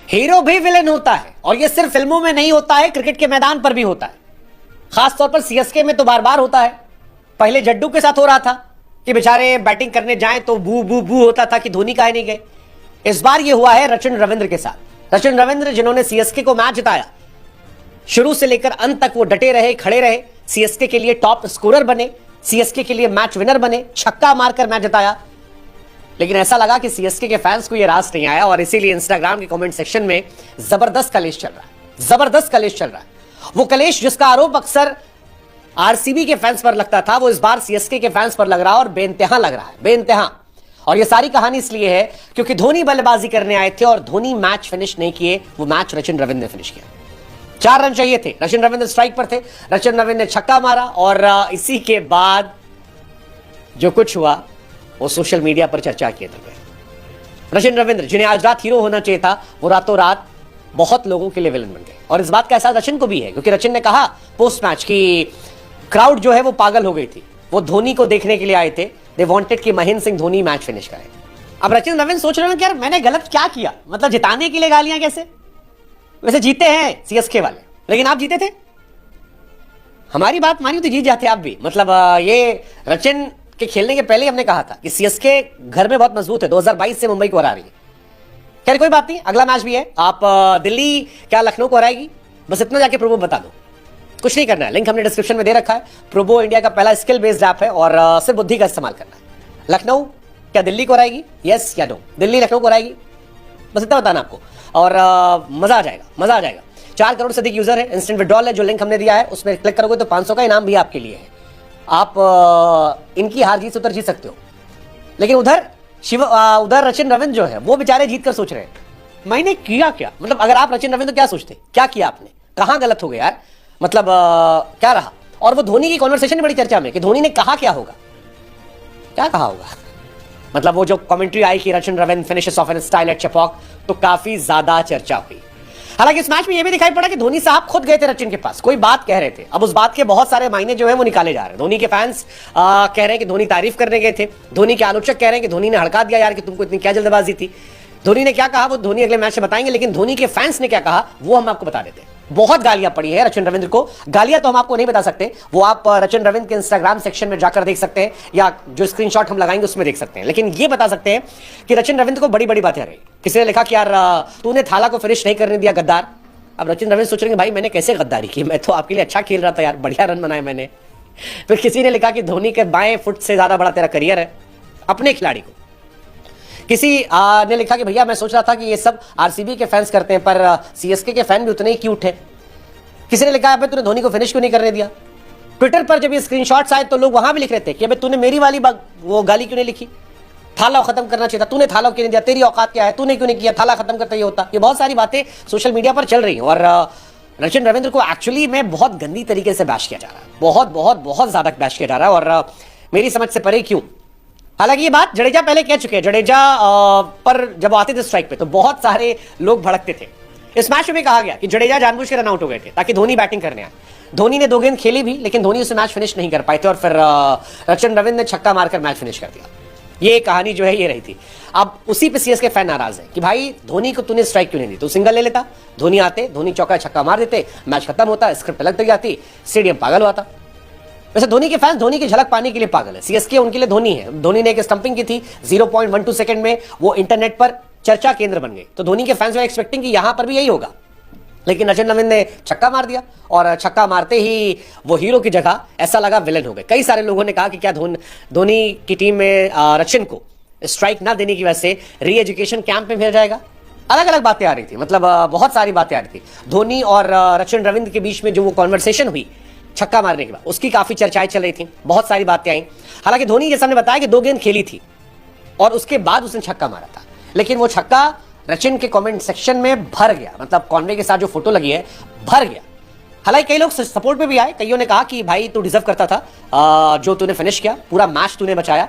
Hero भी villain होता है, और ये सिर्फ फिल्मों में नहीं होता है, क्रिकेट के मैदान पर भी होता है। खासतौर पर सीएसके में तो बार बार होता है। पहले जड्डू के साथ हो रहा था कि बेचारे बैटिंग करने जाएं तो बू बू बू होता था कि धोनी काहे नहीं गए। इस बार ये हुआ है रचिन रविंद्र के साथ। रचिन रविंद्र जिन्होंने सीएसके को मैच जिताया, शुरू से लेकर अंत तक वो डटे रहे, खड़े रहे, सीएसके के लिए टॉप स्कोरर बने, सीएसके के लिए मैच विनर बने, छक्का मारकर मैच जिताया। लेकिन ऐसा लगा कि सीएसके के फैंस को यह रास नहीं आया, और इसीलिए इंस्टाग्राम के कमेंट सेक्शन में जबरदस्त कलेश चल रहा है, जबरदस्त कलेश चल रहा है। वो कलेश जिसका आरोप अक्सर आरसीबी के फैंस पर लगता था, वो इस बार सीएसके के फैंस पर लग रहा है, और बेइंतहा लग रहा है, बेइंतहा। और ये सारी कहानी इसलिए है क्योंकि धोनी बल्लेबाजी करने आए थे और धोनी मैच फिनिश नहीं किए। वो मैच रचिन रविंद्र ने फिनिश किया। 4 रन चाहिए थे, रचिन रविंद्र स्ट्राइक पर थे, रचिन रविंद्र ने छक्का मारा, और इसी के बाद जो कुछ हुआ वो सोशल मीडिया पर चर्चा किए थे। रचिन रविंद्र जिन्हें आज रात हीरो होना चाहिए था, वो रातों रात बहुत लोगों के लिए विलन बन गए। और इस बात का एहसास रचिन को भी है, क्योंकि रचिन ने कहा पोस्ट मैच कि क्राउड जो है वो पागल हो गई थी, वो धोनी को देखने के लिए आए थे, दे वांटेड कि महेंद्र सिंह धोनी मैच फिनिश करें। अब रचिन रविंद्र सोच रहे हैं कि यार मैंने गलत क्या किया, मतलब जिताने के लिए गालियां कैसे? वैसे जीते हैं सीएसके वाले, लेकिन आप जीते थे, हमारी बात मानी तो जीत जाते आप भी। मतलब ये रचिन के खेलने के पहले हमने कहा था कि सीएसके घर में बहुत मजबूत है, 2022 से मुंबई को हरा रही है। खैर कोई बात नहीं, अगला मैच भी है। आप दिल्ली क्या लखनऊ को हराएगी, बस इतना जाके प्रोबो बता दो, कुछ नहीं करना है। लिंक हमने डिस्क्रिप्शन में दे रखा है। प्रोबो इंडिया का पहला स्किल बेस्ड ऐप है, और सिर्फ बुद्धि का इस्तेमाल करना है। लखनऊ क्या दिल्ली को हराएगी, यस या नो? दिल्ली लखनऊ को हराएगी, बस इतना बताना आपको, और मजा आ जाएगा, मजा आ जाएगा। 4 करोड़ से अधिक यूजर है, इंस्टेंट विड्रॉल है, जो लिंक हमने दिया है उसमें क्लिक करोगे तो 500 का इनाम भी आपके लिए है। आप इनकी हार जीत से उतर जीत सकते हो। लेकिन उधर रचिन रविंद्र जो है वो बेचारे जीत कर सोच रहे हैं मैंने किया क्या। मतलब अगर आप रचिन रविंद्र क्या सोचते, क्या किया आपने, कहां गलत हो गया यार, मतलब क्या रहा? और वो धोनी की कॉन्वर्सेशन बड़ी चर्चा में कि धोनी ने कहा क्या होगा, क्या कहा होगा। मतलब वो जो कमेंट्री आई कि Rachin Ravindra finishes off in style at Chepauk, तो काफी ज्यादा चर्चा हुई। हालांकि इस मैच में यह भी दिखाई पड़ा कि धोनी साहब खुद गए थे रचिन के पास, कोई बात कह रहे थे। अब उस बात के बहुत सारे मायने जो है वो निकाले जा रहे हैं। धोनी के फैंस कह रहे हैं कि धोनी तारीफ करने गए थे, धोनी के आलोचक कह रहे हैं कि धोनी ने हड़का दिया यार कि तुमको इतनी क्या जल्दबाजी थी। धोनी ने क्या कहा वो धोनी अगले मैच में बताएंगे, लेकिन धोनी के फैंस ने क्या कहा वो हम आपको बता देते हैं। बहुत गालियां पड़ी है रचिन रविंद्र को, गालियां तो हम आपको नहीं बता सकते, वो आप रचिन रविंद्र के इंस्टाग्राम सेक्शन में जाकर देख सकते हैं, या जो स्क्रीनशॉट हम लगाएंगे उसमें देख सकते हैं। लेकिन ये बता सकते हैं कि रचिन रविंद्र को बड़ी बड़ी बातें आ रही। किसी ने लिखा कि यार तूने थाला को फिनिश नहीं करने दिया, गद्दार। अब रचिन रविंद्र सोच रहे हैं भाई मैंने कैसे गद्दारी की, मैं तो आपके लिए अच्छा खेल रहा था यार, बढ़िया रन बनाए मैंने। फिर किसी ने लिखा कि धोनी के बाएं फुट से ज्यादा बड़ा तेरा करियर है, अपने खिलाड़ी को। किसी ने लिखा कि भैया मैं सोच रहा था कि ये सब आरसीबी के फैंस करते हैं, पर सीएसके के फैन भी उतने ही क्यूट है। किसी ने लिखा है तूने धोनी को फिनिश क्यों नहीं करने दिया। ट्विटर पर जब ये स्क्रीनशॉट्स आए तो लोग वहां भी लिख रहे थे कि अबे तूने मेरी वाली वो गाली क्यों नहीं लिखी, थाला खत्म करना चाहिए था, तूने थाला क्यों नहीं दिया, तेरी औकात क्या है, तूने क्यों नहीं किया, थाला खत्म करता ये होता। ये बहुत सारी बातें सोशल मीडिया पर चल रही हैं, और रचिन रविंद्र को एक्चुअली में बहुत गंदी तरीके से बैश किया जा रहा है, बहुत बहुत बहुत ज्यादा बैश किया जा रहा है, और मेरी समझ से परे क्यों। हालांकि ये बात जडेजा पहले कह चुके हैं, जडेजा पर जब आते थे स्ट्राइक पे तो बहुत सारे लोग भड़कते थे। इस मैच में भी कहा गया कि जडेजा जानबूझ के रन आउट हो गए थे ताकि धोनी बैटिंग करने आए। धोनी ने 2 गेंद खेली भी, लेकिन धोनी उसे मैच फिनिश नहीं कर पाए थे, और फिर रचिन रविंद्र ने छक्का मारकर मैच फिनिश कर दिया। ये कहानी जो है ये रही थी। अब उसी पे सीएसके फैन नाराज है कि भाई धोनी को तूने स्ट्राइक क्यों नहीं दी, तू सिंगल ले लेता, धोनी आते, धोनी चौका छक्का मार देते, मैच खत्म होता, स्क्रिप्ट अलग तक जाती, स्टेडियम पागल हुआ था। वैसे धोनी के फैंस धोनी की झलक पाने के लिए पागल है, सीएसके उनके लिए धोनी है। धोनी ने एक स्टंपिंग की थी 0.12 सेकंड में, वो इंटरनेट पर चर्चा केंद्र बन गई, तो धोनी के फैंस वे एक्सपेक्टिंग कि यहां पर भी यही होगा। लेकिन रचिन रविंद्र ने छक्का मार दिया, और छक्का मारते ही वो हीरो की जगह ऐसा लगा विलन हो गए। कई सारे लोगों ने कहा कि क्या धोनी की टीम में रचिन को स्ट्राइक ना देने की वजह से री एजुकेशन कैंप में भेजा जाएगा। अलग अलग बातें आ रही थी, मतलब बहुत सारी बातें आ रही थी। धोनी और रचिन रविंद्र के बीच में जो वो कॉन्वर्सेशन हुई छक्का मारने के बाद, उसकी काफी चर्चाएं चल रही थी, बहुत सारी बातें आई। हालांकि धोनी जैसा हमने बताया कि 2 गेंद खेली थी और उसके बाद उसने छक्का मारा था, लेकिन वो छक्का रचिन के कमेंट सेक्शन में भर गया, मतलब कॉन्वे के साथ जो फोटो लगी है भर गया। हालांकि कई लोग सपोर्ट में भी आए, कईयों ने कहा कि भाई तू डिजर्व करता था, जो तूने फिनिश किया, पूरा मैच तूने बचाया,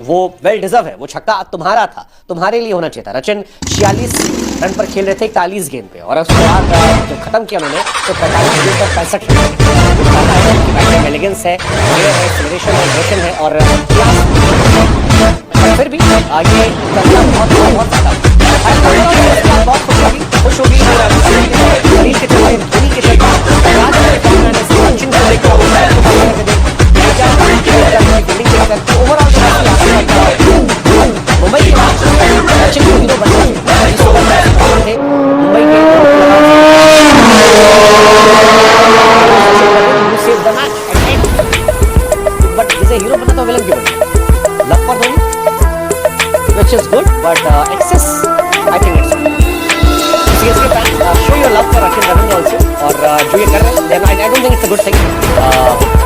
वो वेल डिजर्व है, वो छक्का तुम्हारा था, तुम्हारे लिए होना चाहिए था। रचिन 46 रन पर खेल रहे थे 41 गेंद पे, और उसके बाद जब खत्म किया उन्होंने तो 45 गेंद पर 65 रन। एलिगेंस है, एक्सेलरेशन है, मोशन है, और फिर भी ये बहुत excess, I think it's CSK fans show your love for Akhil Raman also, और जो ये कर रहे हैं, then I don't think it's a good thing.